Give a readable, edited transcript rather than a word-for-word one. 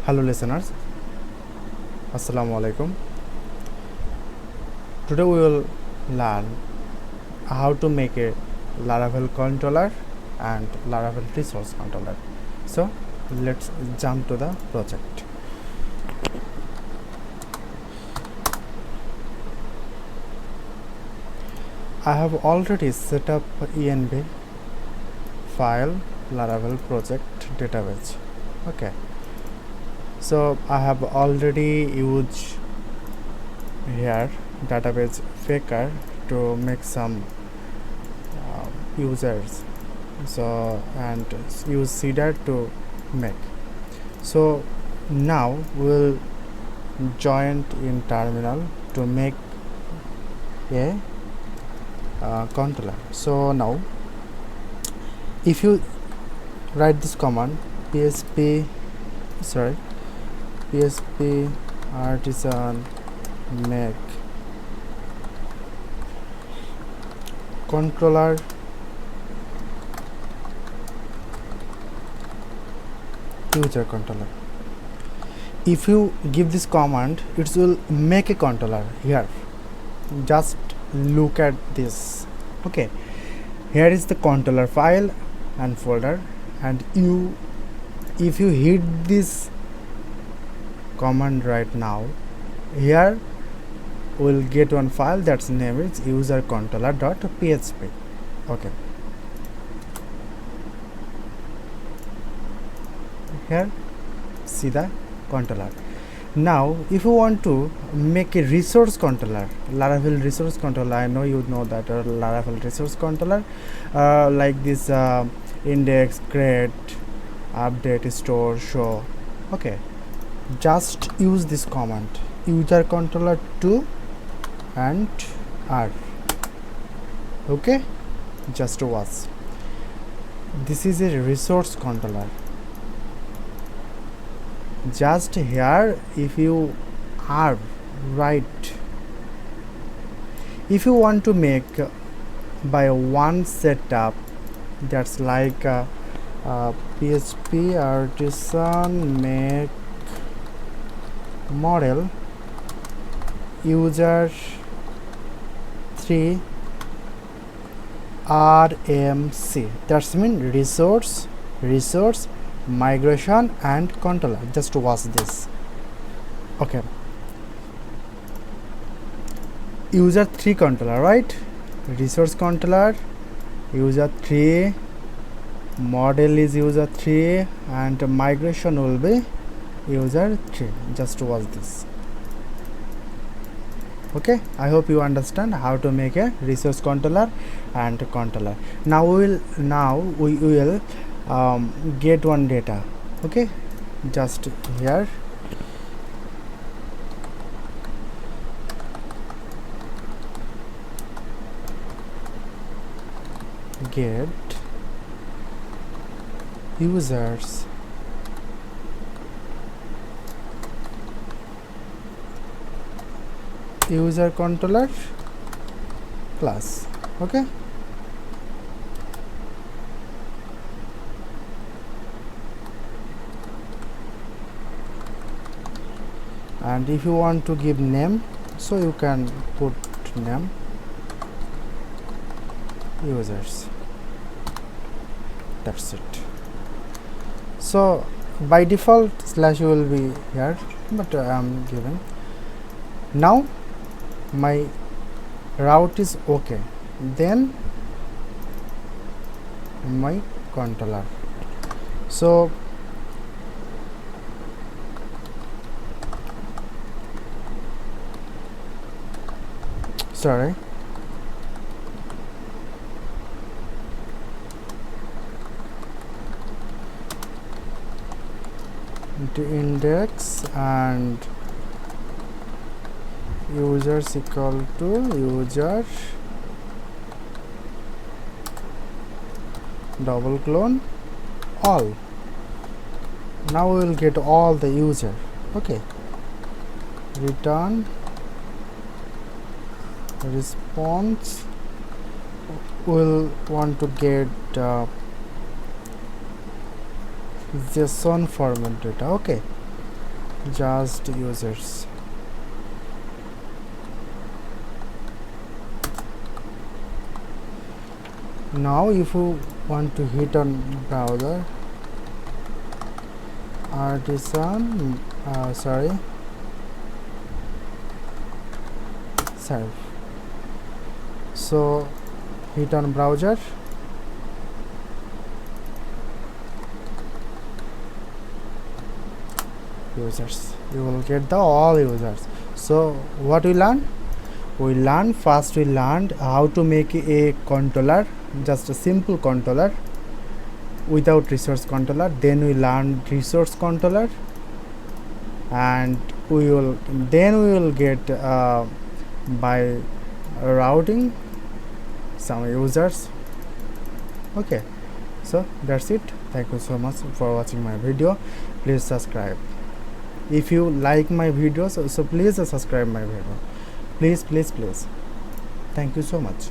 Hello listeners, Assalamu alaikum. Today we will learn how to make a Laravel controller and Laravel resource controller. So let's jump to the project. I have already set up env file Laravel project database. Okay, so I have already used here database faker to make some users, so and use cedar to make. So now we'll join in terminal to make a controller. So now if you write this command php artisan make controller user controller. If you give this command, it will make a controller here. Just look at this. Okay, here is the controller file and folder, and if you hit this command right now, here we'll get one file that's name is user controller.php. okay, here see the controller. Now if you want to make a resource controller, Laravel resource controller, I know you know that Laravel resource controller like this index, create, update, store, show. Okay, just use this command user controller 2 and r. Okay, just watch. This is a resource controller. Just here if you are right, if you want to make by one setup, that's like php artisan make model user 3 rmc, that's mean resource migration and controller. Just watch this. Okay, user 3 controller, right? Resource controller user 3, model is user 3, and migration will be user 3. Just watch this. Okay, I hope you understand how to make a resource controller and controller. Now we will get one data. Okay, just here get users user controller class. Okay, and if you want to give name, so you can put name users. That's it. So by default slash will be here, but I am giving. Now my route is okay, then my controller. So sorry, the index and users equal to user double clone all. Now we will get all the user. Okay, return response, will want to get JSON format data. Okay, just users. Now if you want to hit on browser artisan serve, so hit on browser, users, you will get the all users. So what we learned first we learned how to make a controller, just a simple controller without resource controller. Then we learned resource controller, and we will get by routing some users. Okay, so that's it. Thank you so much for watching my video. Please subscribe if you like my videos, so please subscribe my video, please. Thank you so much.